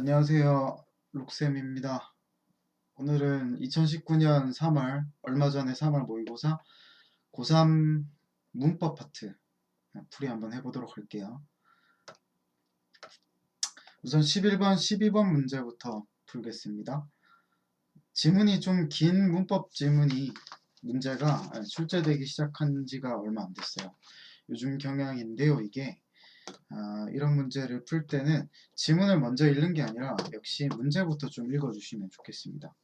안녕하세요. 록쌤입니다. 오늘은 2019년 3월, 얼마 전에 3월 모의고사 고3 문법 파트 풀이 한번 해보도록 할게요. 우선 11번, 12번 문제부터 풀겠습니다. 지문이 좀 긴 문법 지문이 문제가 출제되기 시작한 지가 얼마 안 됐어요. 요즘 경향인데요, 이게. 이런 문제를 풀 때는 지문을 먼저 읽는 게 아니라 역시 문제부터 좀 읽어주시면 좋겠습니다.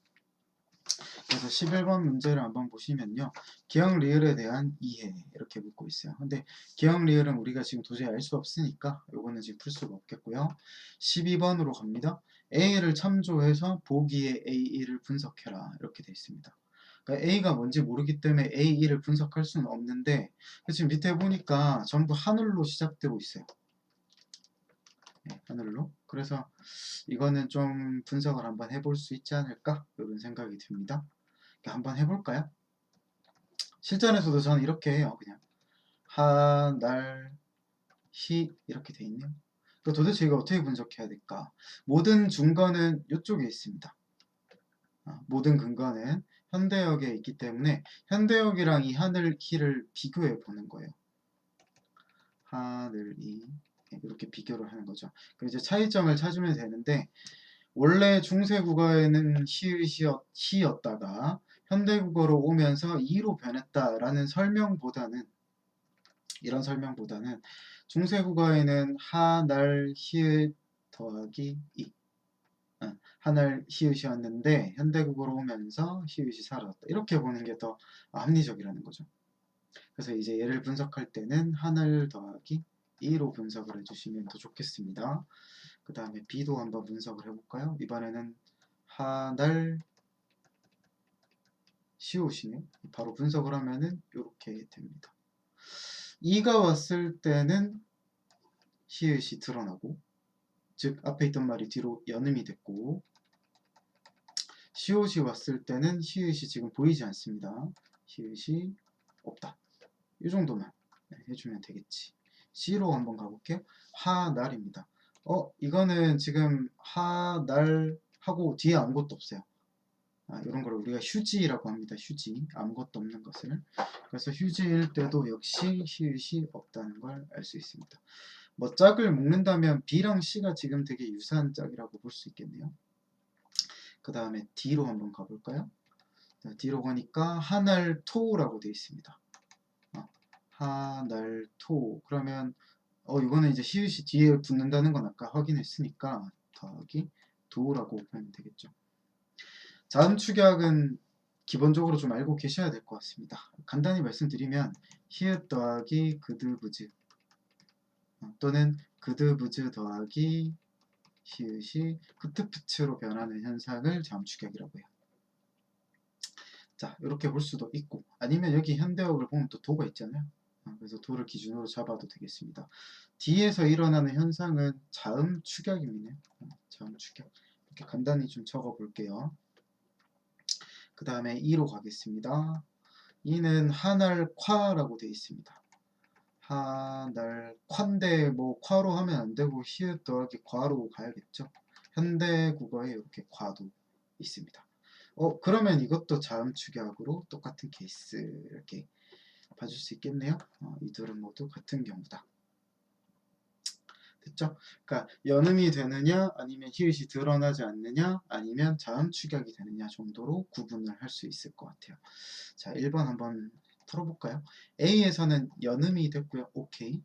그래서 11번 문제를 한번 보시면요. 기억 리을에 대한 이해 이렇게 묻고 있어요. 근데 기억 리을은 우리가 지금 도저히 알 수 없으니까 요거는 지금 풀 수가 없겠고요. 12번으로 갑니다. A를 참조해서 보기에 A1을 분석해라 이렇게 되어 있습니다. 그러니까 A가 뭔지 모르기 때문에 A1을 분석할 수는 없는데 지금 밑에 보니까 전부 하늘로 시작되고 있어요. 네, 하늘로. 그래서 이거는 좀 분석을 한번 해볼 수 있지 않을까 이런 생각이 듭니다. 한번 해볼까요? 실전에서도 저는 이렇게 해요. 그냥 하, 날, 히 이렇게 돼 있네요. 도대체 이거 어떻게 분석해야 될까? 모든 증거는 이쪽에 있습니다. 모든 근거는 현대역에 있기 때문에 현대역이랑 이 하늘, 히를 비교해 보는 거예요. 하늘, 이 이렇게 비교를 하는 거죠. 그럼 이제 차이점을 찾으면 되는데 원래 중세국어에는 히였다가 현대국어로 오면서 이로 변했다라는 설명보다는 이런 설명보다는 중세국어에는 하, 날, 히읗 더하기 이 하늘 히읗이었는데 현대국어로 오면서 히읗이 사라졌다. 이렇게 보는 게 더 합리적이라는 거죠. 그래서 이제 얘를 분석할 때는 하늘 더하기 2로 분석을 해주시면 더 좋겠습니다. 그 다음에 B도 한번 분석을 해볼까요? 이번에는 하늘 시옷이네. 바로 분석을 하면은 이렇게 됩니다. 2가 왔을 때는 히읗이 드러나고 즉 앞에 있던 말이 뒤로 연음이 됐고 시옷이 왔을 때는 히읗이 지금 보이지 않습니다. 히읗이 없다. 이 정도만 해주면 되겠지. C로 한번 가볼게요. 하날입니다. 이거는 지금 하날 하고 뒤에 아무것도 없어요. 이런 걸 우리가 휴지라고 합니다. 휴지. 아무것도 없는 것을. 그래서 휴지일 때도 역시 히읗이 없다는 걸 알 수 있습니다. 뭐 짝을 묶는다면 B랑 C가 지금 되게 유사한 짝이라고 볼 수 있겠네요. 그 다음에 D로 한번 가볼까요? 자, D로 가니까 하날토라고 되어 있습니다. 하날토. 그러면 이거는 이제 히읗이 뒤에 붙는다는 건 아까 확인했으니까 더하기 도라고 보면 되겠죠. 자음 축약은 기본적으로 좀 알고 계셔야 될 것 같습니다. 간단히 말씀드리면 히읗 더하기 그드브즈 또는 그드브즈 더하기 히읗이 크트프츠로 변하는 현상을 자음 축약이라고 해요. 자, 이렇게 볼 수도 있고 아니면 여기 현대어를 보면 또 도가 있잖아요. 그래서 도를 기준으로 잡아도 되겠습니다. 뒤에서 일어나는 현상은 자음 축약입니다. 자음 축약. 이렇게 간단히 좀 적어 볼게요. 그 다음에 2로 가겠습니다. 2는 하날콰라고 되어 있습니다. 하날콴데 뭐 콰로 하면 안 되고 히읗 더하기 과로 가야겠죠. 현대 국어에 이렇게 과도 있습니다. 그러면 이것도 자음 축약으로 똑같은 케이스 이렇게 봐줄 수 있겠네요. 이 둘은 모두 같은 경우다. 됐죠? 그러니까 연음이 되느냐 아니면 히읗이 드러나지 않느냐 아니면 자음 축약이 되느냐 정도로 구분을 할 수 있을 것 같아요. 자, 1번 한번 풀어볼까요? A에서는 연음이 됐고요. 오케이.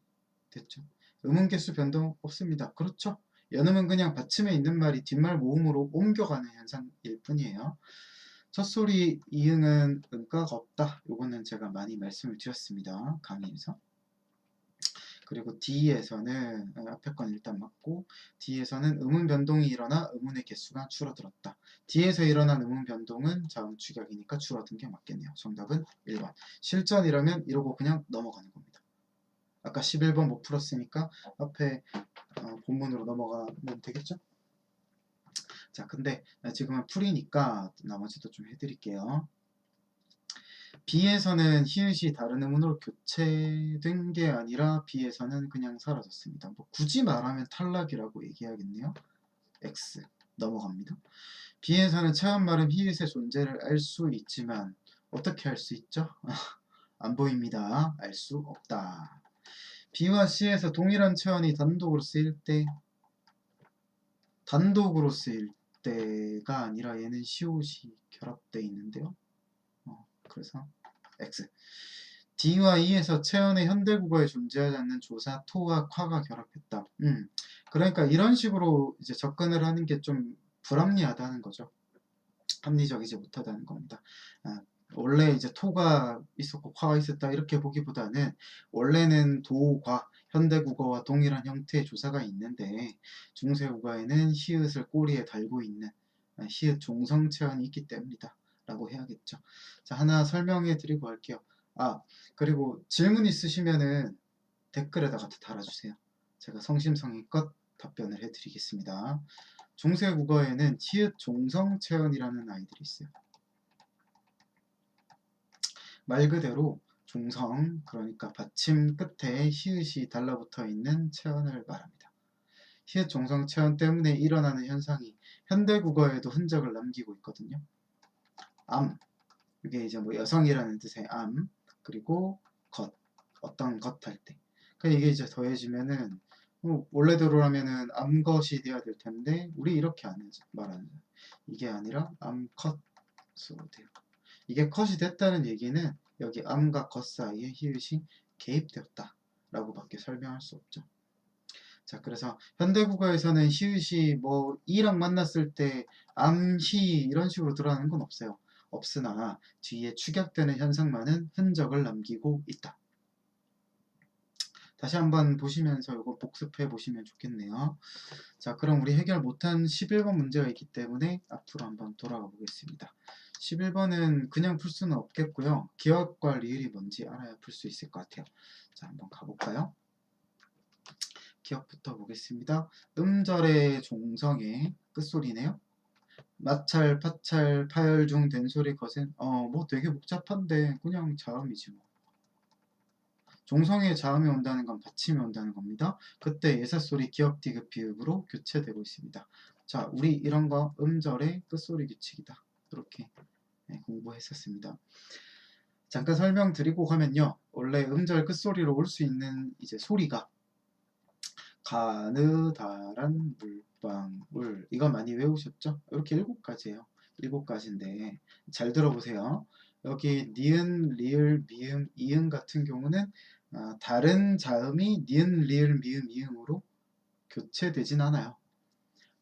됐죠? 음운 개수 변동 없습니다. 그렇죠? 연음은 그냥 받침에 있는 말이 뒷말 모음으로 옮겨가는 현상일 뿐이에요. 첫소리 이응은 음가가 없다. 요거는 제가 많이 말씀을 드렸습니다. 강의에서. 그리고 D에서는 앞에 건 일단 맞고 D에서는 음운 변동이 일어나 음운의 개수가 줄어들었다. D에서 일어난 음운 변동은 자음 축약이니까 줄어든 게 맞겠네요. 정답은 1번. 실전이라면 이러고 그냥 넘어가는 겁니다. 아까 11번 못 풀었으니까 앞에 본문으로 넘어가면 되겠죠? 자, 근데 지금은 풀이니까 나머지도 좀 해드릴게요. B에서는 히읗이 다른 음운으로 교체된 게 아니라 B에서는 그냥 사라졌습니다. 뭐 굳이 말하면 탈락이라고 얘기하겠네요. X 넘어갑니다. B에서는 체험 말음 히읗의 존재를 알 수 있지만 어떻게 알 수 있죠? 안 보입니다. 알 수 없다. B와 C에서 동일한 체원이 단독으로 쓰일 때가 아니라 얘는 시옷이 결합되어 있는데요. 그래서 X. D와 E에서 체원의 현대국어에 존재하지 않는 조사 토와 콰가 결합했다. 그러니까 이런 식으로 이제 접근을 하는 게 좀 불합리하다는 거죠. 합리적이지 못하다는 겁니다. 원래 이제 토가 있었고 콰가 있었다 이렇게 보기보다는 원래는 도과 현대국어와 동일한 형태의 조사가 있는데 중세국어에는 히읗을 꼬리에 달고 있는 히읗 종성체언이 있기 때문이다 라고 해야겠죠. 자, 하나 설명해 드리고 할게요. 그리고 질문 있으시면은 댓글에다가 달아주세요. 제가 성심성의껏 답변을 해드리겠습니다. 중세국어에는 히읗 종성체언이라는 아이들이 있어요. 말 그대로 종성, 그러니까 받침 끝에 히읗이 달라붙어 있는 체언을 말합니다. 히읗 종성 체언 때문에 일어나는 현상이 현대국어에도 흔적을 남기고 있거든요. 이게 이제 뭐 여성이라는 뜻의 그리고 어떤 것 할 때. 그러니까 이게 이제 더해지면은 원래대로라면은 암것이 돼야 될 텐데 우리 이렇게 말하는 거예요. 이게 아니라 암컷으로 돼요. 이게 컷이 됐다는 얘기는 여기 암과 것 사이에 히읗이 개입되었다 라고 밖에 설명할 수 없죠. 자, 그래서 현대국어에서는 히읗이 뭐 이랑 만났을 때 히 이런 식으로 들어가는 건 없어요. 없으나 뒤에 축약되는 현상만은 흔적을 남기고 있다. 다시 한번 보시면서 이거 복습해 보시면 좋겠네요. 자, 그럼 우리 해결 못한 11번 문제가 있기 때문에 앞으로 한번 돌아가 보겠습니다. 11번은 그냥 풀 수는 없겠고요. 기억과 리을이 뭔지 알아야 풀 수 있을 것 같아요. 자, 한번 가볼까요? 기억부터 보겠습니다. 음절의 종성의 끝소리네요. 마찰, 파찰, 파열 중 된소리 거센 뭐 되게 복잡한데 그냥 자음이지 뭐. 종성에 자음이 온다는 건 받침이 온다는 겁니다. 그때 예사소리 기역 디귿 비읍으로 교체되고 있습니다. 자, 우리 이런 거 음절의 끝소리 규칙이다. 이렇게 공부했었습니다. 잠깐 설명드리고 가면요. 원래 음절 끝소리로 올 수 있는 이제 소리가 가느다란 물방울 이거 많이 외우셨죠? 이렇게 7가지예요. 7가지인데 잘 들어보세요. 여기 니은, 리을, 미음, 이응 같은 경우는 다른 자음이 니은, 리을, 미음, 이응으로 교체되진 않아요.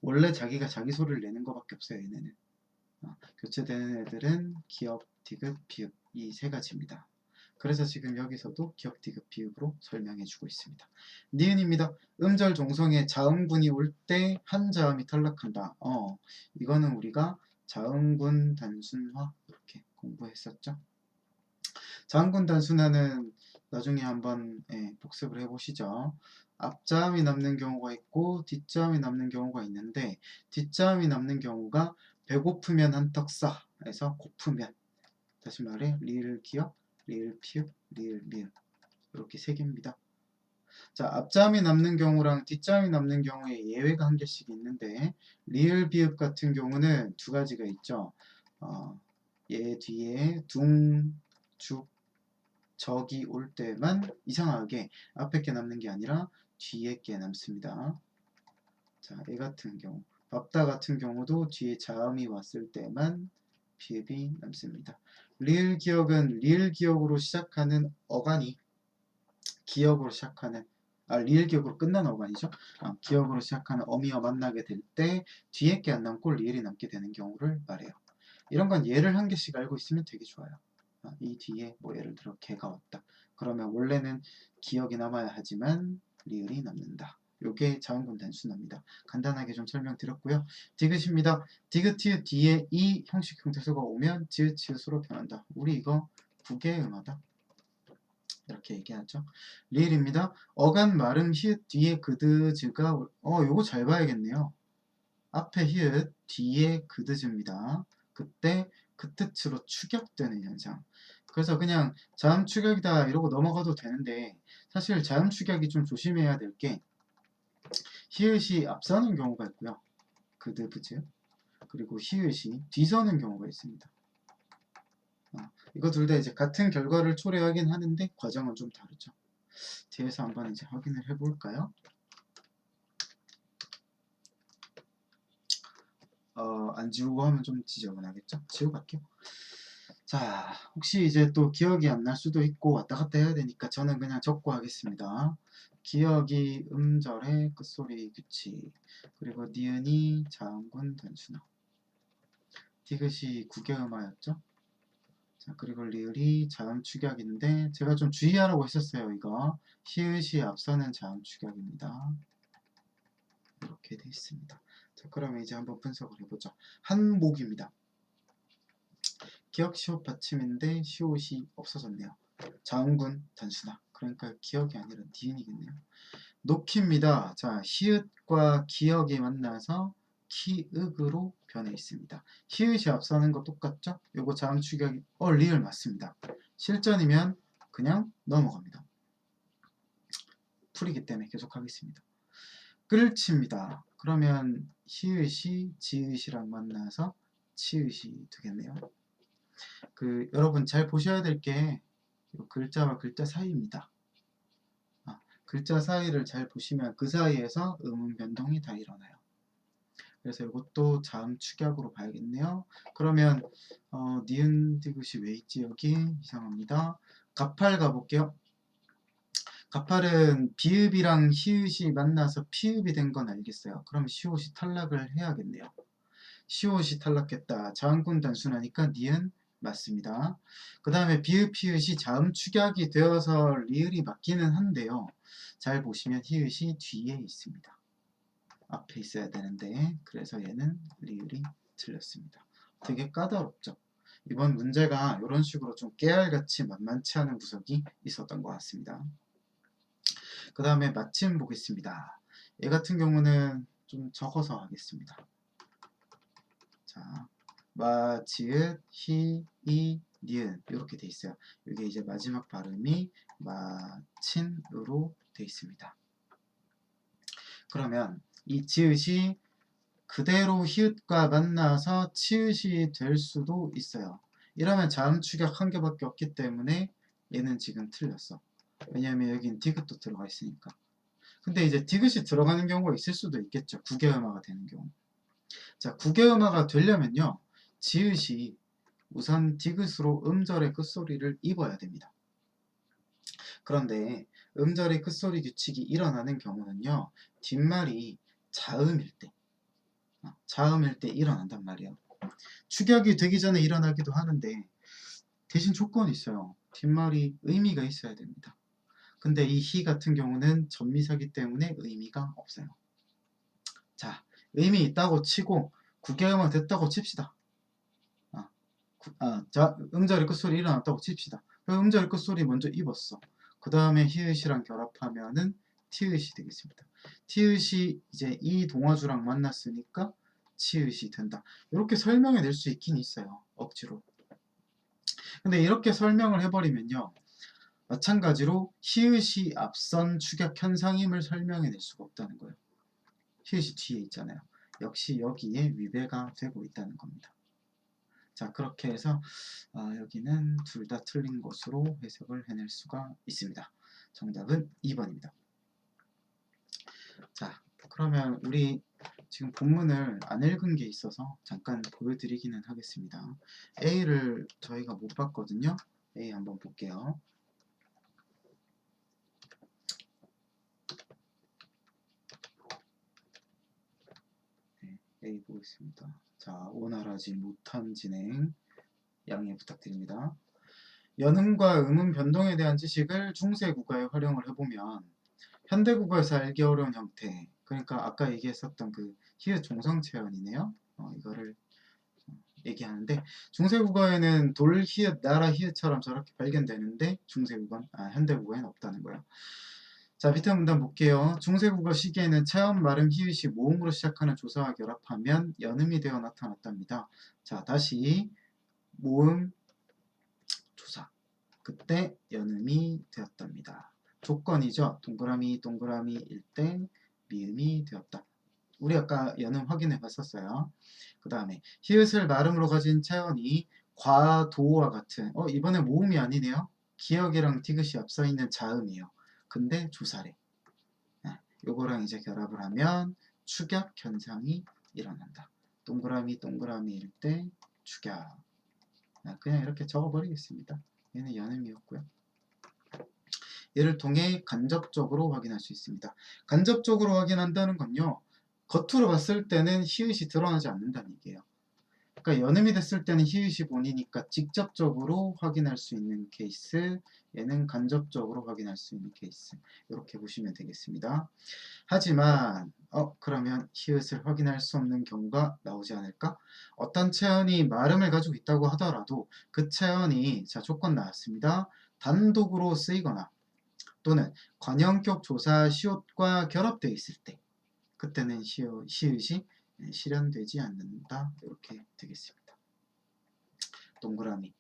원래 자기가 자기 소리를 내는 것밖에 없어요. 얘네는. 교체되는 애들은 기역, 디귿, 비읍 이 3가지입니다. 그래서 지금 여기서도 기역, 디귿, 비읍으로 설명해주고 있습니다. 니은입니다. 음절 종성에 자음군이 올 때 한 자음이 탈락한다. 이거는 우리가 자음군 단순화 이렇게 공부했었죠. 자음군 단순화는 나중에 한번 복습을 해보시죠. 앞자음이 남는 경우가 있고 뒷자음이 남는 경우가 있는데 뒷자음이 남는 경우가 배고프면 한턱 싸 해서 고프면 다시 말해 리을 기역, 리을 피읍, 리을 미음 이렇게 3개입니다. 자, 앞자음이 남는 경우랑 뒷자음이 남는 경우에 예외가 한 개씩 있는데 리을 비읍 같은 경우는 2가지가 있죠. 얘 뒤에 둥, 죽, 적이 올 때만 이상하게 앞에 게 남는 게 아니라 뒤에 게 남습니다. 자, 얘 같은 경우 밥다 같은 경우도 뒤에 자음이 왔을 때만 비읍이 남습니다. 리을 기역은 리을 기역으로 시작하는 어간이 기역으로 시작하는 리을 기역으로 끝나는 어간이죠. 기역으로 시작하는 어미와 만나게 될 때 뒤에 게 안 남고 리을이 남게 되는 경우를 말해요. 이런 건 예를 한 개씩 알고 있으면 되게 좋아요. 이 뒤에 뭐 예를 들어 개가 왔다. 그러면 원래는 기역이 남아야 하지만 리을이 남는다. 요게 자음군 단순화입니다. 간단하게 좀 설명드렸고요. 디귿입니다. 디귿, 티읕 뒤에 이 형식 형태소가 오면 지읒, 지읒으로 변한다. 우리 이거 국의 음하다. 이렇게 얘기하죠. 리을입니다. 어간, 말음, 히읗 뒤에 그드즈가 요거 잘 봐야겠네요. 앞에 히읗 뒤에 그드즈입니다. 그때 그 뜻으로 축약되는 현상. 그래서 그냥 자음 축약이다 이러고 넘어가도 되는데 사실 자음 축약이 좀 조심해야 될 게 히읗이 앞서는 경우가 있고요. 그드브즈. 그리고 히읗이 뒤서는 경우가 있습니다. 이거 둘 다 이제 같은 결과를 초래하긴 하는데 과정은 좀 다르죠. 뒤에서 한번 이제 확인을 해볼까요? 안 지우고 하면 좀 지저분하겠죠? 지우고 갈게요. 자, 혹시 이제 또 기억이 안 날 수도 있고 왔다 갔다 해야 되니까 저는 그냥 적고 하겠습니다. 기억이 음절의 끝소리 규칙, 그리고 니은이 자음군 단순화, 디귿이 국외음화였죠? 자, 그리고 리을이 자음 축약인데 제가 좀 주의하라고 했었어요. 이거 히읗이 앞서는 자음 축약입니다. 이렇게 돼 있습니다. 자, 그러면 이제 한번 분석을 해보죠. 한목입니다. 기억 시옷 받침인데 시옷이 없어졌네요. 자음군 단순화. 그러니까 기억이 아니라 니은이겠네요. 놓기입니다. 자, 히읗과 기억이 만나서 키읔으로 변해 있습니다. 히읗이 앞서는 거 똑같죠? 요거 자음 축약이 리을 맞습니다. 실전이면 그냥 넘어갑니다. 풀이기 때문에 계속 하겠습니다. 끌칩니다. 그러면 히읗이 지읒이랑 만나서 치읒이 되겠네요. 여러분 잘 보셔야 될 게 글자와 글자 사이입니다. 글자 사이를 잘 보시면 그 사이에서 음운 변동이 다 일어나요. 그래서 이것도 자음 축약으로 봐야겠네요. 그러면 니은 디귿이 왜 있지 여기? 이상합니다. 가팔 가볼게요. 가팔은 비읍이랑 히읗이 만나서 피읍이 된 건 알겠어요. 그럼 시옷이 탈락을 해야겠네요. 시옷이 탈락했다. 자음군 단순하니까 니은 맞습니다. 그 다음에 비읍 히읗이 자음 축약이 되어서 리을이 맞기는 한데요. 잘 보시면 히읗이 뒤에 있습니다. 앞에 있어야 되는데 그래서 얘는 리을이 틀렸습니다. 되게 까다롭죠. 이번 문제가 이런 식으로 좀 깨알같이 만만치 않은 구석이 있었던 것 같습니다. 그 다음에 마침 보겠습니다. 얘 같은 경우는 좀 적어서 하겠습니다. 자, 마, 지읒, 히, 이, 니은 이렇게 돼 있어요. 이게 이제 마지막 발음이 마친으로 돼 있습니다. 그러면 이 지읒이 그대로 히읗과 만나서 치읒이 될 수도 있어요. 이러면 자음 축약 한 개밖에 없기 때문에 얘는 지금 틀렸어. 왜냐하면 여긴 디귿도 들어가 있으니까. 근데 이제 디귿이 들어가는 경우가 있을 수도 있겠죠. 국외음화가 되는 경우. 자, 국외음화가 되려면요. 지읒이 우선 디귿으로 음절의 끝소리를 입어야 됩니다. 그런데 음절의 끝소리 규칙이 일어나는 경우는요. 뒷말이 자음일 때 일어난단 말이에요. 축약이 되기 전에 일어나기도 하는데 대신 조건이 있어요. 뒷말이 의미가 있어야 됩니다. 근데 이 히 같은 경우는 전미사기 때문에 의미가 없어요. 자, 의미 있다고 치고 국외음화 됐다고 칩시다. 자, 음절의 끝소리 일어났다고 칩시다. 음절의 끝소리 먼저 입었어. 그 다음에 히읗이랑 결합하면은 티읕이 되겠습니다. 티읕이 이제 이 동화주랑 만났으니까 치읕이 된다. 이렇게 설명해 낼 수 있긴 있어요. 억지로. 근데 이렇게 설명을 해버리면요. 마찬가지로 히읗이 앞선 축약 현상임을 설명해 낼 수가 없다는 거예요. 히읗이 뒤에 있잖아요. 역시 여기에 위배가 되고 있다는 겁니다. 자, 그렇게 해서 여기는 둘 다 틀린 것으로 해석을 해낼 수가 있습니다. 정답은 2번입니다. 자, 그러면 우리 지금 본문을 안 읽은 게 있어서 잠깐 보여드리기는 하겠습니다. A를 저희가 못 봤거든요. A 한번 볼게요. 네, A 보겠습니다. 자, 원활하지 못한 진행 양해 부탁드립니다. 연음과 음음 변동에 대한 지식을 중세 국어에 활용을 해보면 현대 국어에서 알기 어려운 형태, 그러니까 아까 얘기했었던 그 히읗 종성체언이네요. 이거를 얘기하는데 중세 국어에는 돌 히읗, 나라 히읗처럼 저렇게 발견되는데 현대 국어에는 없다는 거예요. 자, 밑에 문단 볼게요. 중세 국어 시기에는 차음, 말음, 히읗이 모음으로 시작하는 조사와 결합하면 연음이 되어 나타났답니다. 자, 다시 모음, 조사. 그때 연음이 되었답니다. 조건이죠. 동그라미 동그라미일 때 미음이 되었다. 우리 아까 연음 확인해 봤었어요. 그 다음에 히읗을 말음으로 가진 체언이 과도와 같은 이번에 모음이 아니네요. 기역이랑 디귿이 앞서 있는 자음이에요. 근데 조사래. 요거랑 이제 결합을 하면 축약 현상이 일어난다. 동그라미 동그라미일 때 축약. 그냥 이렇게 적어버리겠습니다. 얘는 연음이었고요. 얘를 통해 간접적으로 확인할 수 있습니다. 간접적으로 확인한다는 건요. 겉으로 봤을 때는 히읗이 드러나지 않는다는 얘기예요. 그러니까 연음이 됐을 때는 히읗이 본이니까 직접적으로 확인할 수 있는 케이스, 얘는 간접적으로 확인할 수 있는 케이스. 이렇게 보시면 되겠습니다. 하지만 그러면 히읗을 확인할 수 없는 경우가 나오지 않을까? 어떤 체언이 말음을 가지고 있다고 하더라도 그 체언이 자 조건 나왔습니다. 단독으로 쓰이거나 또는 관형격 조사 시옷과 결합되어 있을 때 그때는 시읒이 실현되지 않는다. 이렇게 되겠습니다. 동그라미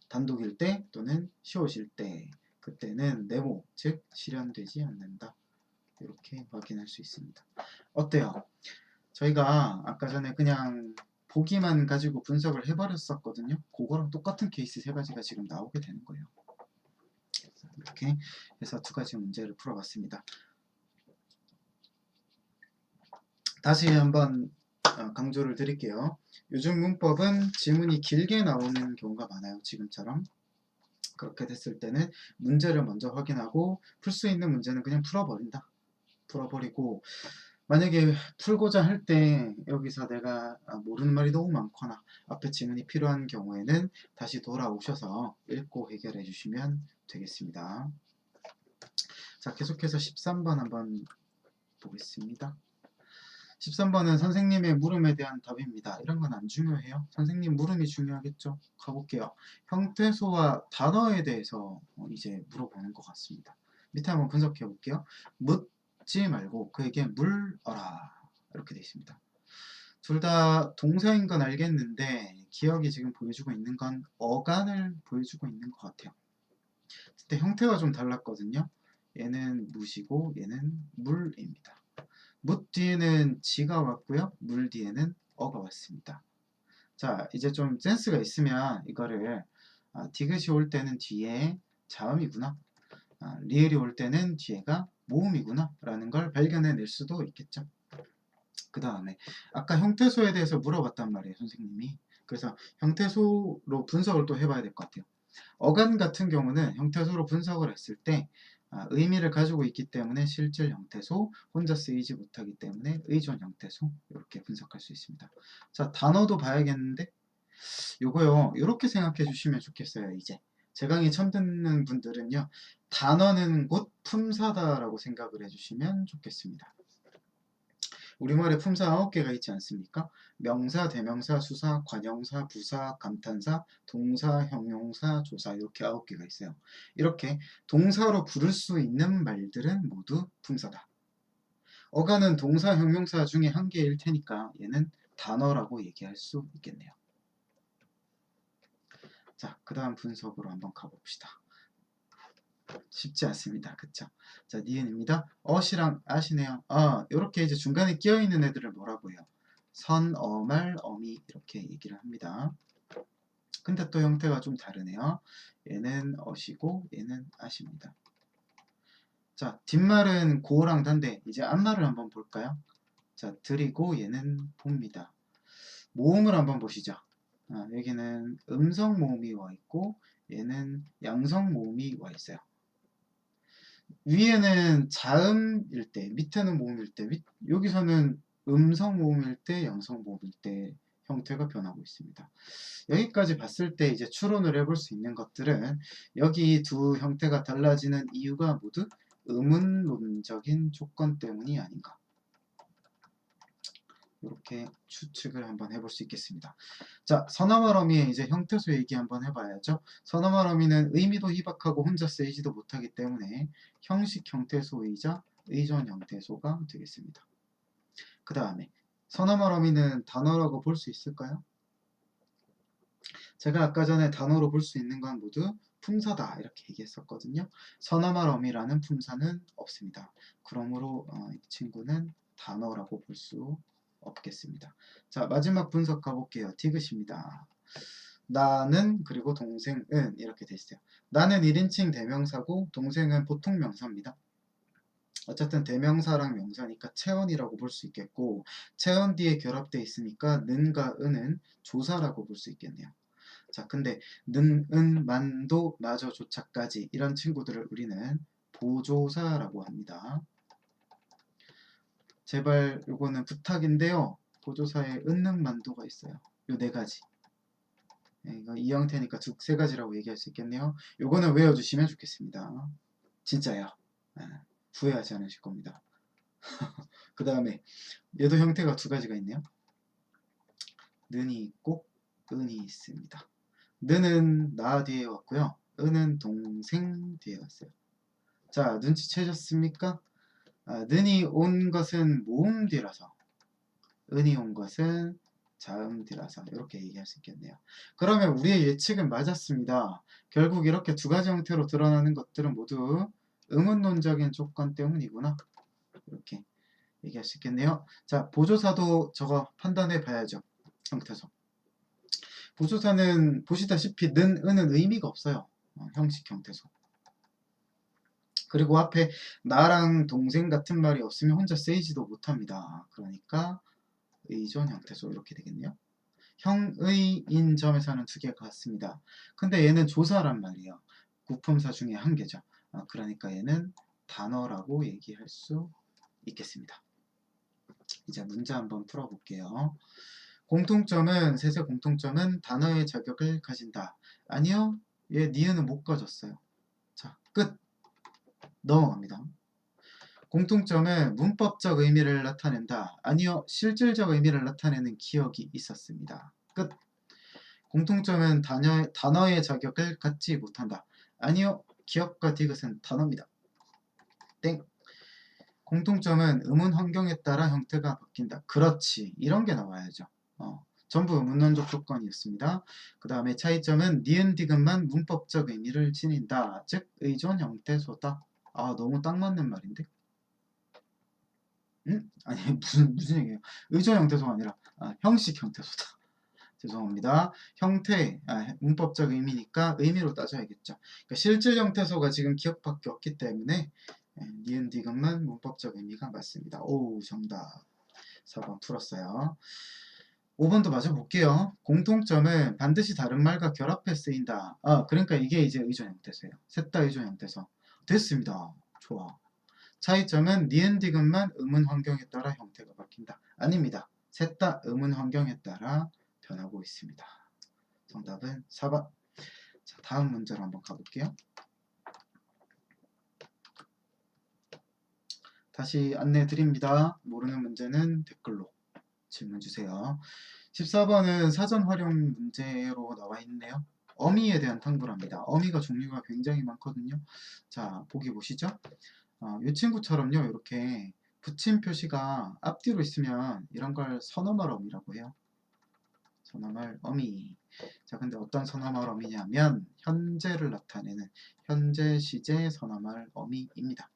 단독일 때 또는 시옷일 때 그때는 네모 즉 실현되지 않는다. 이렇게 확인할 수 있습니다. 어때요? 저희가 아까 전에 그냥 보기만 가지고 분석을 해버렸었거든요. 그거랑 똑같은 케이스 세 가지가 지금 나오게 되는 거예요. 이렇게 해서 두 가지 문제를 풀어봤습니다. 다시 한번 강조를 드릴게요. 요즘 문법은 지문이 길게 나오는 경우가 많아요. 지금처럼. 그렇게 됐을 때는 문제를 먼저 확인하고 풀 수 있는 문제는 그냥 풀어버린다. 풀어버리고 만약에 풀고자 할 때 여기서 내가 모르는 말이 너무 많거나 앞에 지문이 필요한 경우에는 다시 돌아오셔서 읽고 해결해 주시면 되겠습니다. 자, 계속해서 13번 한번 보겠습니다. 13번은 선생님의 물음에 대한 답입니다. 이런 건 안 중요해요. 선생님 물음이 중요하겠죠? 가볼게요. 형태소와 단어에 대해서 이제 물어보는 것 같습니다. 밑에 한번 분석해 볼게요. 묻지 말고 그에게 물어라. 이렇게 되어 있습니다. 둘 다 동사인 건 알겠는데 기억이 지금 보여주고 있는 건 어간을 보여주고 있는 것 같아요. 그때 형태가 좀 달랐거든요. 얘는 묻이고 얘는 물입니다. 묻 뒤에는 지가 왔고요. 물 뒤에는 어가 왔습니다. 자, 이제 좀 센스가 있으면 이거를 디귿이 올 때는 뒤에 자음이구나. 리을이 올 때는 뒤에가 모음이구나 라는 걸 발견해낼 수도 있겠죠. 그 다음에 아까 형태소에 대해서 물어봤단 말이에요. 선생님이. 그래서 형태소로 분석을 또 해봐야 될 것 같아요. 어간 같은 경우는 형태소로 분석을 했을 때 의미를 가지고 있기 때문에 실질 형태소, 혼자 쓰이지 못하기 때문에 의존 형태소 이렇게 분석할 수 있습니다. 자, 단어도 봐야겠는데 요거요. 이렇게 생각해 주시면 좋겠어요. 이제 제 강의 처음 듣는 분들은요. 단어는 곧 품사다라고 생각을 해주시면 좋겠습니다. 우리말에 품사 9개가 있지 않습니까? 명사, 대명사, 수사, 관형사, 부사, 감탄사, 동사, 형용사, 조사 이렇게 9개가 있어요. 이렇게 동사로 부를 수 있는 말들은 모두 품사다. 어간은 동사, 형용사 중에 한 개일 테니까 얘는 단어라고 얘기할 수 있겠네요. 자, 그 다음 분석으로 한번 가봅시다. 쉽지 않습니다. 그쵸? 자, 니은입니다. 어시랑 아시네요. 요렇게 이제 중간에 끼어있는 애들을 뭐라고 해요? 선, 말, 어미 이렇게 얘기를 합니다. 근데 또 형태가 좀 다르네요. 얘는 어시고 얘는 아십니다. 자, 뒷말은 고랑 단데 이제 앞말을 한번 볼까요? 자, 드리고 얘는 봅니다. 모음을 한번 보시죠. 여기는 음성 모음이 와 있고 얘는 양성 모음이 와 있어요. 위에는 자음일 때, 밑에는 모음일 때, 여기서는 음성 모음일 때, 양성 모음일 때 형태가 변하고 있습니다. 여기까지 봤을 때 이제 추론을 해볼 수 있는 것들은 여기 두 형태가 달라지는 이유가 모두 의문론적인 조건 때문이 아닌가. 이렇게 추측을 한번 해볼 수 있겠습니다. 자, 선어말 어미의 이제 형태소 얘기 한번 해봐야죠. 선어말 어미는 의미도 희박하고 혼자 쓰이지도 못하기 때문에 형식 형태소이자 의존 형태소가 되겠습니다. 그 다음에 선어말 어미는 단어라고 볼 수 있을까요? 제가 아까 전에 단어로 볼 수 있는 건 모두 품사다 이렇게 얘기했었거든요. 선어말 어미라는 품사는 없습니다. 그러므로 이 친구는 단어라고 볼 수 없겠습니다. 자, 마지막 분석 가볼게요. 디귿입니다. 나는 그리고 동생은 이렇게 돼 있어요. 나는 1인칭 대명사고 동생은 보통 명사입니다. 어쨌든 대명사랑 명사니까 체언이라고 볼 수 있겠고 체언 뒤에 결합되어 있으니까 는과 은은 조사라고 볼 수 있겠네요. 자, 근데 는, 은, 만도, 마저, 조차까지 이런 친구들을 우리는 보조사라고 합니다. 제발 요거는 부탁인데요. 보조사에 은, 능, 만도가 있어요. 요 네 가지. 네, 이거 이 형태니까 세 가지라고 얘기할 수 있겠네요. 요거는 외워주시면 좋겠습니다. 진짜요. 네, 후회하지 않으실 겁니다. 그 다음에 얘도 형태가 두 가지가 있네요. 는이 있고 은이 있습니다. 는은 나 뒤에 왔고요. 은은 동생 뒤에 왔어요. 자, 눈치채셨습니까? 는이 온 것은 모음 뒤라서 은이 온 것은 자음 뒤라서 이렇게 얘기할 수 있겠네요. 그러면 우리의 예측은 맞았습니다. 결국 이렇게 두 가지 형태로 드러나는 것들은 모두 의문론적인 조건 때문이구나. 이렇게 얘기할 수 있겠네요. 자, 보조사도 저거 판단해 봐야죠. 형태소. 보조사는 보시다시피 는, 은은 의미가 없어요. 형식 형태소. 그리고 앞에 나랑 동생 같은 말이 없으면 혼자 쓰이지도 못합니다. 그러니까 의존 형태소 이렇게 되겠네요. 형의인 점에서는 두 개가 같습니다. 근데 얘는 조사란 말이에요. 구품사 중에 한 개죠. 그러니까 얘는 단어라고 얘기할 수 있겠습니다. 이제 문제 한번 풀어볼게요. 공통점은 셋의 공통점은 단어의 자격을 가진다. 아니요. 얘 니은은 못 가졌어요. 자, 끝. 넘어갑니다. 공통점은 문법적 의미를 나타낸다. 아니요. 실질적 의미를 나타내는 기억이 있었습니다. 끝. 공통점은 단어의 자격을 갖지 못한다. 아니요. 기억과 디귿은 단어입니다. 땡. 공통점은 의문 환경에 따라 형태가 바뀐다. 그렇지. 이런 게 나와야죠. 전부 의문론적 조건이었습니다. 그 다음에 차이점은 니은 디귿만 문법적 의미를 지닌다. 즉 의존 형태소다. 너무 딱 맞는 말인데? 아니 무슨 얘기예요? 의존 형태소가 아니라 형식 형태소다. 죄송합니다. 형태, 문법적 의미니까 의미로 따져야겠죠. 그러니까 실질 형태소가 지금 기억밖에 없기 때문에 니은 디귿만 문법적 의미가 맞습니다. 오, 정답. 4번 풀었어요. 5번도 맞아 볼게요. 공통점은 반드시 다른 말과 결합해 쓰인다. 그러니까 이게 이제 의존 형태소예요. 셋 다 의존 형태소. 됐습니다. 좋아. 차이점은 니은 디귿만 의문 환경에 따라 형태가 바뀐다. 아닙니다. 셋 다 의문 환경에 따라 변하고 있습니다. 정답은 4번. 자, 다음 문제로 한번 가볼게요. 다시 안내 드립니다. 모르는 문제는 댓글로 질문 주세요. 14번은 사전 활용 문제로 나와 있네요. 어미에 대한 탐구랍니다. 어미가 종류가 굉장히 많거든요. 자, 보기 보시죠. 이 친구처럼요. 이렇게 붙임 표시가 앞뒤로 있으면 이런 걸 선어말 어미라고 해요. 선어말 어미. 자, 근데 어떤 선어말 어미냐면 현재를 나타내는 현재 시제 선어말 어미입니다.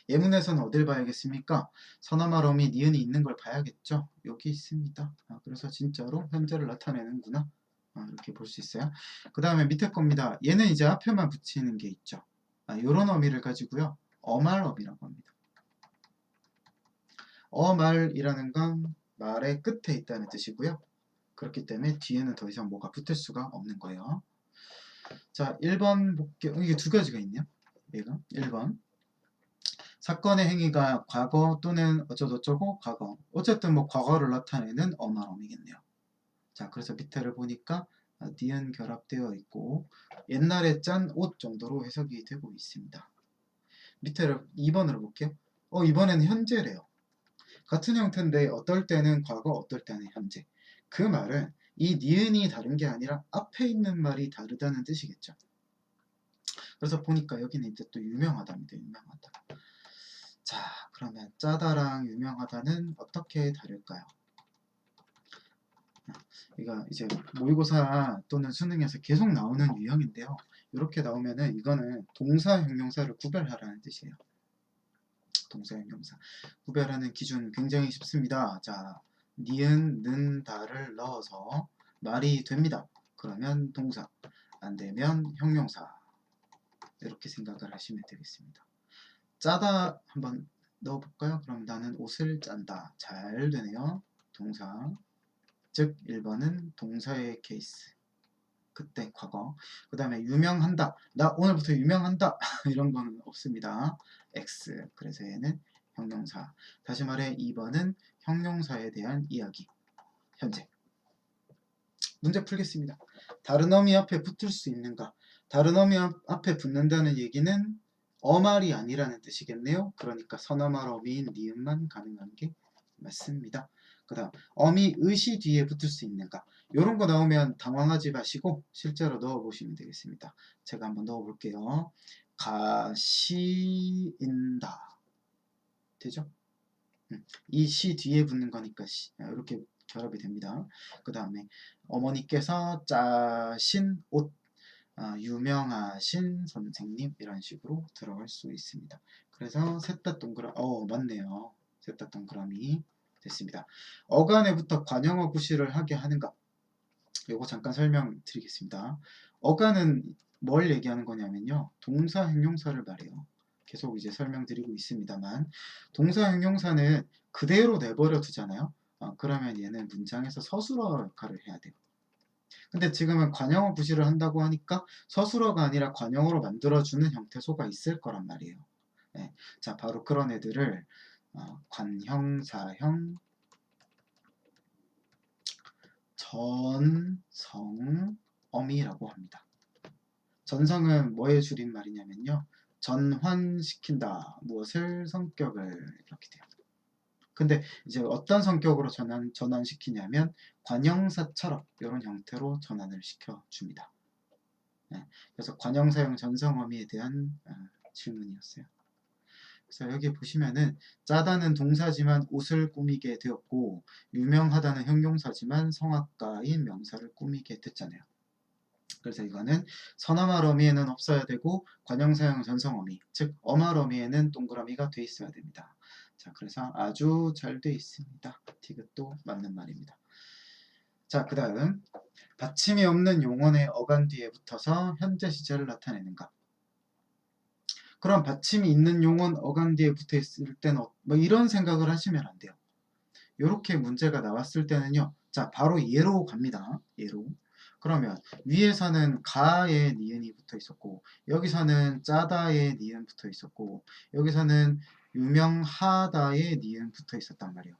예문에서는 어딜 봐야겠습니까? 선어말 어미 니은이 있는 걸 봐야겠죠? 여기 있습니다. 그래서 진짜로 현재를 나타내는구나. 이렇게 볼 수 있어요. 그 다음에 밑에 겁니다. 얘는 이제 앞에만 붙이는 게 있죠. 요런 어미를 가지고요. 어말 어미라고 합니다. 어말이라는 건 말의 끝에 있다는 뜻이고요. 그렇기 때문에 뒤에는 더 이상 뭐가 붙을 수가 없는 거예요. 자, 1번 볼게요. 이게 두 가지가 있네요. 얘가 1번. 사건의 행위가 과거 또는 어쩌고저쩌고 과거. 어쨌든 뭐 과거를 나타내는 어말어미겠네요. 자, 그래서 밑에를 보니까 니은 결합되어 있고 옛날에 짠 옷 정도로 해석이 되고 있습니다. 밑에를 2번으로 볼게요. 이번에는 현재래요. 같은 형태인데 어떨 때는 과거, 어떨 때는 현재. 그 말은 이 니은이 다른 게 아니라 앞에 있는 말이 다르다는 뜻이겠죠. 그래서 보니까 여기는 이제 또 유명하답니다. 유명하다. 자, 그러면 짜다랑 유명하다는 어떻게 다를까요? 이거 이제 모의고사 또는 수능에서 계속 나오는 유형인데요. 이렇게 나오면은 이거는 동사, 형용사를 구별하라는 뜻이에요. 동사, 형용사. 구별하는 기준 굉장히 쉽습니다. 자, 니은, 는, 다를 넣어서 말이 됩니다. 그러면 동사, 안 되면 형용사. 이렇게 생각을 하시면 되겠습니다. 짜다 한번 넣어볼까요? 그럼 나는 옷을 짠다. 잘 되네요. 동사. 즉 1번은 동사의 케이스. 그때 과거. 그 다음에 유명한다. 나 오늘부터 유명한다. 이런 거는 없습니다. X. 그래서 얘는 형용사. 다시 말해 2번은 형용사에 대한 이야기. 현재. 문제 풀겠습니다. 다른 어미 앞에 붙을 수 있는가? 다른 어미 앞에 붙는다는 얘기는 어말이 아니라는 뜻이겠네요. 그러니까 선어말 어미인 니은만 가능한 게 맞습니다. 그 다음 어미 의시 뒤에 붙을 수 있는가? 이런 거 나오면 당황하지 마시고 실제로 넣어보시면 되겠습니다. 제가 한번 넣어볼게요. 가시인다. 되죠? 이 시 뒤에 붙는 거니까 이렇게 결합이 됩니다. 그 다음에 어머니께서 짜신 옷, 유명하신 선생님 이런 식으로 들어갈 수 있습니다. 그래서 셋 다 동그라미, 맞네요. 셋 다 동그라미 됐습니다. 어간에부터 관형어 구실을 하게 하는가? 요거 잠깐 설명드리겠습니다. 어간은 뭘 얘기하는 거냐면요. 동사, 형용사를 말해요. 계속 이제 설명드리고 있습니다만 동사, 형용사는 그대로 내버려 두잖아요. 그러면 얘는 문장에서 서술어 역할을 해야 돼요. 근데 지금은 관형어 구실을 한다고 하니까 서술어가 아니라 관형어로 만들어주는 형태소가 있을 거란 말이에요. 네. 자, 바로 그런 애들을 관형사형 전성어미라고 합니다. 전성은 뭐의 줄임말이냐면요. 전환시킨다. 무엇을 성격을 이렇게 돼요. 근데 이제 어떤 성격으로 전환시키냐면 관형사처럼 이런 형태로 전환을 시켜줍니다. 네, 그래서 관형사형 전성어미에 대한 질문이었어요. 그래서 여기 보시면은 짜다는 동사지만 옷을 꾸미게 되었고 유명하다는 형용사지만 성악가인 명사를 꾸미게 됐잖아요. 그래서 이거는 선어말 어미에는 없어야 되고 관형사형 전성어미, 즉 어말 어미에는 동그라미가 돼 있어야 됩니다. 자, 그래서 아주 잘 돼 있습니다. 디귿도 맞는 말입니다. 자, 그 다음 받침이 없는 용언의 어간 뒤에 붙어서 현재 시제를 나타내는가? 그럼 받침이 있는 용언 어간 뒤에 붙어 있을 때는 뭐 이런 생각을 하시면 안 돼요. 이렇게 문제가 나왔을 때는요. 자, 바로 예로 갑니다. 예로. 그러면 위에서는 가에 니은이 붙어 있었고 여기서는 짜다에 니은 붙어 있었고 여기서는 유명하다에 니은 붙어 있었단 말이에요.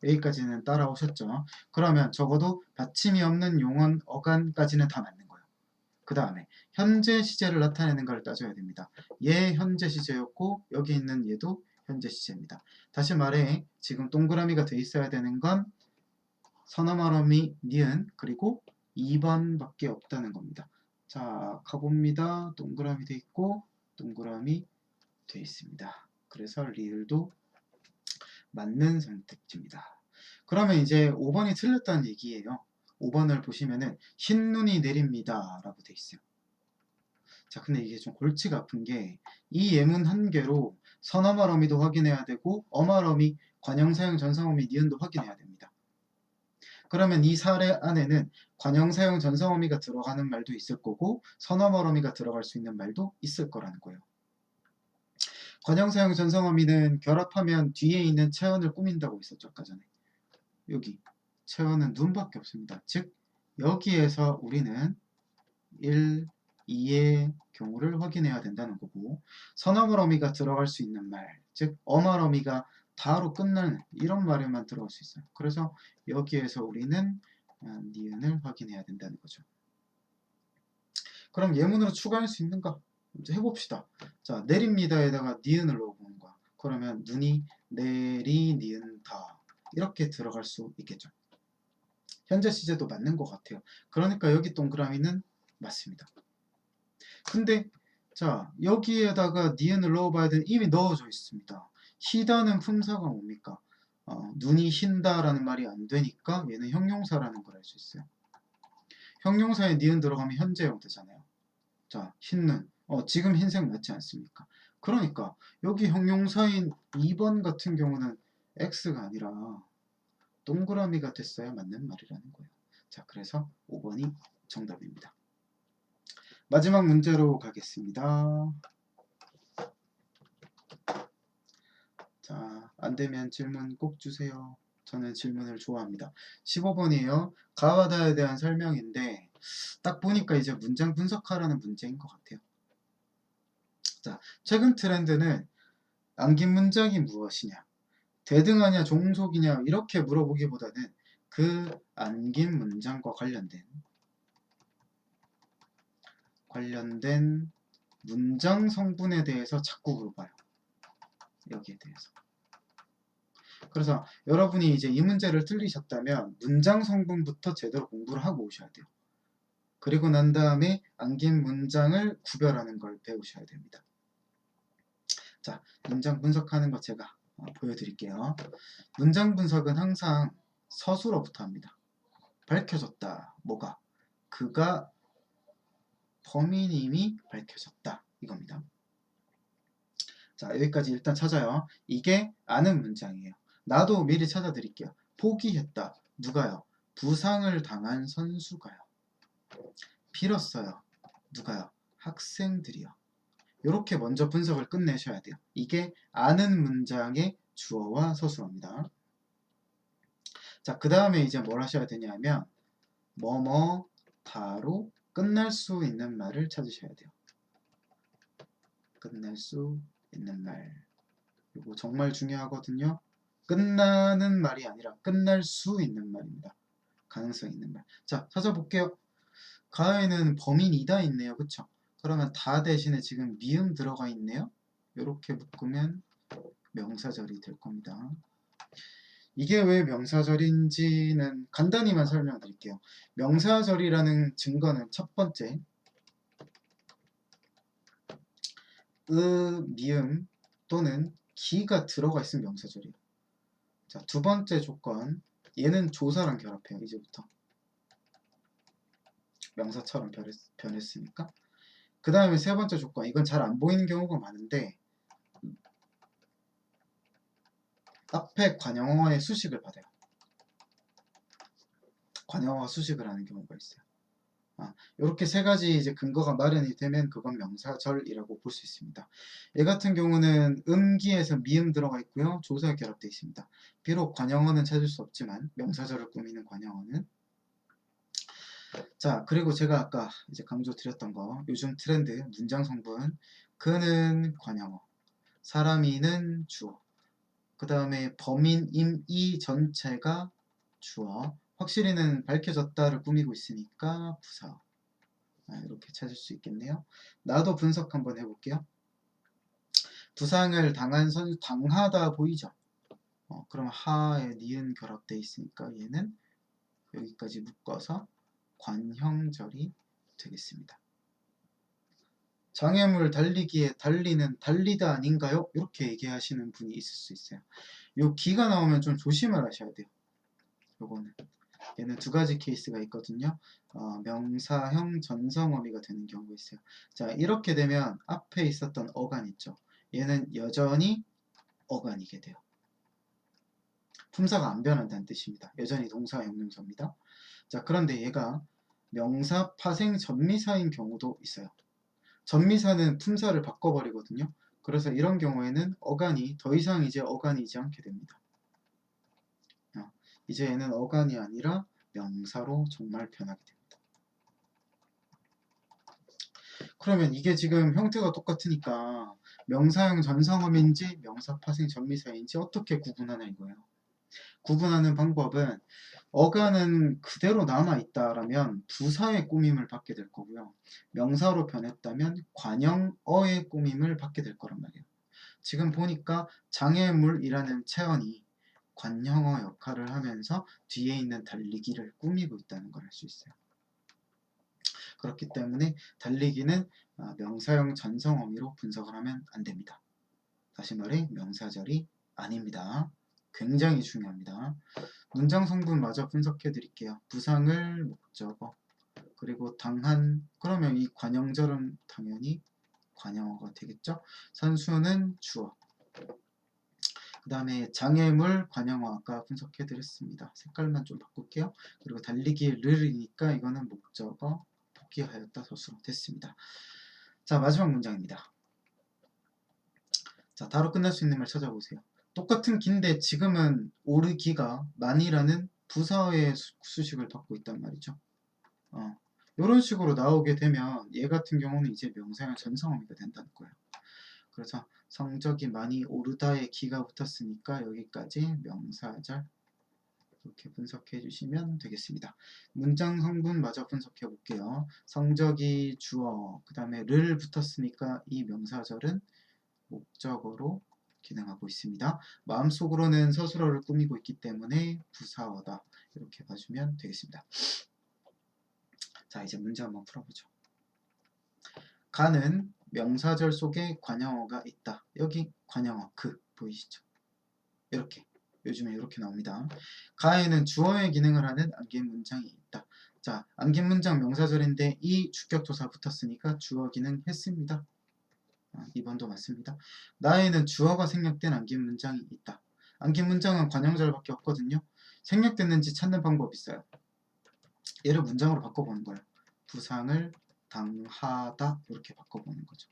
여기까지는 따라오셨죠? 그러면 적어도 받침이 없는 용언 어간까지는 다 맞는 거예요. 그 다음에 현재 시제를 나타내는 걸 따져야 됩니다. 얘 현재 시제였고 여기 있는 얘도 현재 시제입니다. 다시 말해 지금 동그라미가 돼 있어야 되는 건 선어말 어미 니은 그리고 2번밖에 없다는 겁니다. 자, 가봅니다. 동그라미 돼 있고 동그라미 돼 있습니다. 그래서 리을도 맞는 선택지입니다. 그러면 이제 5번이 틀렸다는 얘기예요. 5번을 보시면은 흰눈이 내립니다 라고 돼 있어요. 자, 근데 이게 좀 골치가 아픈 게 이 예문 한 개로 선어말 어미도 확인해야 되고 어말 어미, 관형사형 전성어미 니은도 확인해야 됩니다. 그러면 이 사례 안에는 관형사형 전성어미가 들어가는 말도 있을 거고 선어말 어미가 들어갈 수 있는 말도 있을 거라는 거예요. 관형사형 전성어미는 결합하면 뒤에 있는 체언을 꾸민다고 했었죠. 아까 전에. 여기 체언은 눈밖에 없습니다. 즉 여기에서 우리는 1, 2의 경우를 확인해야 된다는 거고 선어말 어미가 들어갈 수 있는 말, 즉 어말 어미가 다로 끝나는 이런 말에만 들어갈 수 있어요. 그래서 여기에서 우리는 니은을 확인해야 된다는 거죠. 그럼 예문으로 추가할 수 있는가? 이제 해봅시다. 자, 내립니다에다가 니은을 넣어보는 거야. 그러면 눈이 내리 니은다 이렇게 들어갈 수 있겠죠. 현재 시제도 맞는 것 같아요. 그러니까 여기 동그라미는 맞습니다. 근데 자, 여기에다가 니은을 넣어봐야 되는 이미 넣어져 있습니다. 희다는 품사가 뭡니까? 눈이 흰다라는 말이 안 되니까 얘는 형용사라는 걸 알 수 있어요. 형용사에 니은 들어가면 현재 형태잖아요. 자, 흰눈. 지금 흰색 맞지 않습니까? 그러니까 여기 형용사인 2번 같은 경우는 x가 아니라 동그라미가 됐어야 맞는 말이라는 거예요. 자, 그래서 5번이 정답입니다. 마지막 문제로 가겠습니다. 자, 안되면 질문 꼭 주세요. 저는 질문을 좋아합니다. 15번이에요. 가와다에 대한 설명인데 딱 보니까 이제 문장 분석하라는 문제인 것 같아요. 자, 최근 트렌드는 안긴 문장이 무엇이냐, 대등하냐, 종속이냐 이렇게 물어보기보다는 그 안긴 문장과 관련된 문장 성분에 대해서 자꾸 물어봐요. 여기에 대해서. 그래서 여러분이 이제 이 문제를 틀리셨다면 문장 성분부터 제대로 공부를 하고 오셔야 돼요. 그리고 난 다음에 안긴 문장을 구별하는 걸 배우셔야 됩니다. 자, 문장 분석하는 거 제가 보여드릴게요. 문장 분석은 항상 서술어부터 합니다. 밝혀졌다. 뭐가? 그가 범인임이 밝혀졌다. 이겁니다. 자, 여기까지 일단 찾아요. 이게 아는 문장이에요. 나도 미리 찾아드릴게요. 포기했다. 누가요? 부상을 당한 선수가요. 빌었어요. 누가요? 학생들이요. 이렇게 먼저 분석을 끝내셔야 돼요. 이게 아는 문장의 주어와 서술어입니다. 자, 그 다음에 이제 뭘 하셔야 되냐면 뭐뭐다로 끝날 수 있는 말을 찾으셔야 돼요. 끝날 수 있는 말. 이거 정말 중요하거든요. 끝나는 말이 아니라 끝날 수 있는 말입니다. 가능성 있는 말. 자, 찾아볼게요. 가에는 범인이다 있네요. 그쵸? 그러면 다 대신에 지금 미음 들어가 있네요. 이렇게 묶으면 명사절이 될 겁니다. 이게 왜 명사절인지는 간단히만 설명드릴게요. 명사절이라는 증거는 첫 번째, 미음 또는 기가 들어가 있으면 명사절이에요. 자, 두 번째 조건, 얘는 조사랑 결합해요. 이제부터 명사처럼 변했으니까. 그 다음에 세 번째 조건, 이건 잘 안 보이는 경우가 많은데 앞에 관형어의 수식을 받아요. 관형어가 수식을 하는 경우가 있어요. 이렇게 세 가지 이제 근거가 마련이 되면 그건 명사절이라고 볼 수 있습니다. 얘 같은 경우는 음기에서 미음 들어가 있고요. 조사 결합되어 있습니다. 비록 관형어는 찾을 수 없지만 명사절을 꾸미는 관형어는. 자, 그리고 제가 아까 이제 강조 드렸던 거, 요즘 트렌드 문장 성분, 그는 관형어, 사람이는 주어, 그 다음에 범인, 임, 이 전체가 주어, 확실히는 밝혀졌다를 꾸미고 있으니까 부사. 이렇게 찾을 수 있겠네요. 나도 분석 한번 해볼게요. 부상을 당한 선수, 당하다 보이죠? 그럼 하에 니은 결합되어 있으니까 얘는 여기까지 묶어서 관형절이 되겠습니다. 장애물 달리기에 달리는 달리다 아닌가요? 이렇게 얘기하시는 분이 있을 수 있어요. 요 기가 나오면 좀 조심을 하셔야 돼요. 요거는 얘는 두 가지 케이스가 있거든요. 명사형 전성어미가 되는 경우가 있어요. 자, 이렇게 되면 앞에 있었던 어간 있죠. 얘는 여전히 어간이게 돼요. 품사가 안 변한다는 뜻입니다. 여전히 동사 형용사입니다. 자, 그런데 얘가 명사 파생 전미사인 경우도 있어요. 전미사는 품사를 바꿔버리거든요. 그래서 이런 경우에는 어간이 더 이상 이제 어간이지 않게 됩니다. 이제 얘는 어간이 아니라 명사로 정말 변하게 됩니다. 그러면 이게 지금 형태가 똑같으니까 명사형 전성어민지 명사 파생 전미사인지 어떻게 구분하냐 이거예요. 구분하는 방법은 어간은 그대로 남아있다라면 부사의 꾸밈을 받게 될 거고요. 명사로 변했다면 관형어의 꾸밈을 받게 될 거란 말이에요. 지금 보니까 장애물이라는 체언이 관형어 역할을 하면서 뒤에 있는 달리기를 꾸미고 있다는 걸 알 수 있어요. 그렇기 때문에 달리기는 명사형 전성어미로 분석을 하면 안 됩니다. 다시 말해 명사절이 아닙니다. 굉장히 중요합니다. 문장 성분 마저 분석해 드릴게요. 부상을 목적어, 그리고 당한, 그러면 이 관형절은 당연히 관형어가 되겠죠. 선수는 주어. 그 다음에 장애물 관형어 아까 분석해 드렸습니다. 색깔만 좀 바꿀게요. 그리고 달리기를이니까 이거는 목적어 복귀하였다 서술어 됐습니다. 자, 마지막 문장입니다. 자, 다로 끝날 수 있는 말 찾아보세요. 똑같은 긴데 지금은 오르기가 많이라는 부사어의 수식을 받고 있단 말이죠. 이런 식으로 나오게 되면 얘 같은 경우는 이제 명사형 전성어미가 된다는 거예요. 그래서 성적이 많이 오르다에 기가 붙었으니까 여기까지 명사절 이렇게 분석해 주시면 되겠습니다. 문장 성분 마저 분석해 볼게요. 성적이 주어, 그 다음에 를 붙었으니까 이 명사절은 목적어로 기능하고 있습니다. 마음속으로는 서술어를 꾸미고 있기 때문에 부사어다. 이렇게 봐주면 되겠습니다. 자, 이제 문제 한번 풀어보죠. 가는 명사절 속에 관형어가 있다. 여기 관형어 그 보이시죠? 이렇게 요즘에 이렇게 나옵니다. 가에는 주어의 기능을 하는 안긴 문장이 있다. 자, 안긴 문장 명사절인데 이 주격조사 붙었으니까 주어 기능 했습니다. 2번도 맞습니다. 나에는 주어가 생략된 안긴 문장이 있다. 안긴 문장은 관형절밖에 없거든요. 생략됐는지 찾는 방법이 있어요. 얘를 문장으로 바꿔보는 거예요. 부상을 당하다 이렇게 바꿔보는 거죠.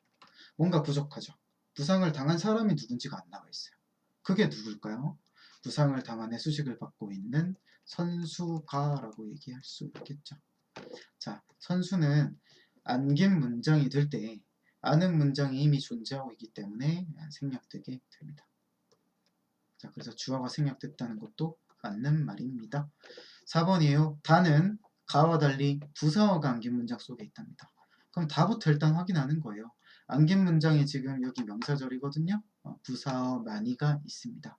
뭔가 부족하죠. 부상을 당한 사람이 누군지가 안 나와 있어요. 그게 누굴까요? 부상을 당한의 수식을 받고 있는 선수가라고 얘기할 수 있겠죠. 자, 선수는 안긴 문장이 될 때 아는 문장이 이미 존재하고 있기 때문에 생략되게 됩니다. 자, 그래서 주어가 생략됐다는 것도 맞는 말입니다. 4번이에요. 다는 가와 달리 부사어가 안긴 문장 속에 있답니다. 그럼 다부터 일단 확인하는 거예요. 안긴 문장이 지금 여기 명사절이거든요. 부사어 많이가 있습니다.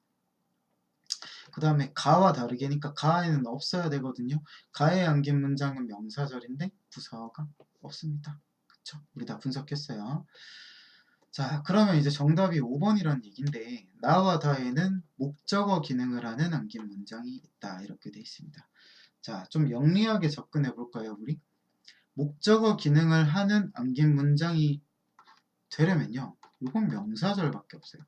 그 다음에 가와 다르게니까 가에는 없어야 되거든요. 가에 안긴 문장은 명사절인데 부사어가 없습니다. 그쵸? 우리 다 분석했어요. 자, 그러면 이제 정답이 5번이란 얘기인데 나와 다에는 목적어 기능을 하는 안긴 문장이 있다. 이렇게 돼 있습니다. 자, 좀 영리하게 접근해 볼까요, 우리? 목적어 기능을 하는 안긴 문장이 되려면요. 이건 명사절밖에 없어요.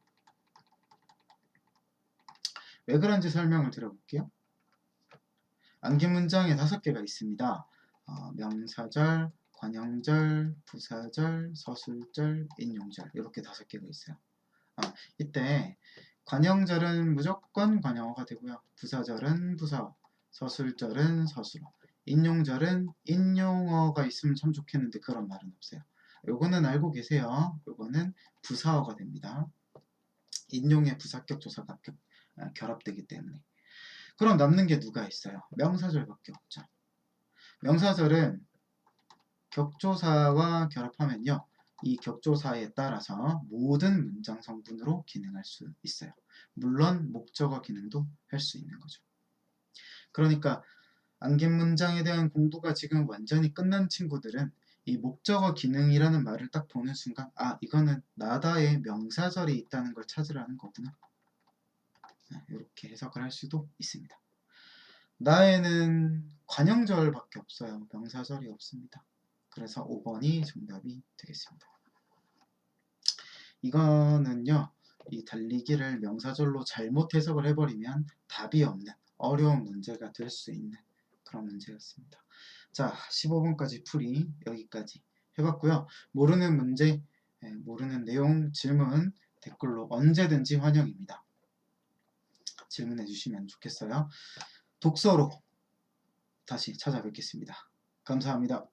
왜 그런지 설명을 드려볼게요. 안긴 문장에 5개가 있습니다. 명사절, 관형절, 부사절, 서술절, 인용절 이렇게 5개가 있어요. 이때 관형절은 무조건 관형어가 되고요. 부사절은 부사어, 서술절은 서술어, 인용절은 인용어가 있으면 참 좋겠는데 그런 말은 없어요. 요거는 알고 계세요. 요거는 부사어가 됩니다. 인용의 부사격 조사가 결합되기 때문에. 그럼 남는 게 누가 있어요? 명사절밖에 없죠. 명사절은 격조사와 결합하면요. 이 격조사에 따라서 모든 문장 성분으로 기능할 수 있어요. 물론 목적어 기능도 할 수 있는 거죠. 그러니까 안긴 문장에 대한 공부가 지금 완전히 끝난 친구들은 이 목적어 기능이라는 말을 딱 보는 순간 이거는 나다의 명사절이 있다는 걸 찾으라는 거구나. 이렇게 해석을 할 수도 있습니다. 나에는 관형절밖에 없어요. 명사절이 없습니다. 그래서 5번이 정답이 되겠습니다. 이거는요. 이 달리기를 명사절로 잘못 해석을 해버리면 답이 없는 어려운 문제가 될 수 있는 그런 문제였습니다. 자, 15번까지 풀이 여기까지 해봤고요. 모르는 문제, 모르는 내용, 질문, 댓글로 언제든지 환영입니다. 질문해 주시면 좋겠어요. 독서로 다시 찾아뵙겠습니다. 감사합니다.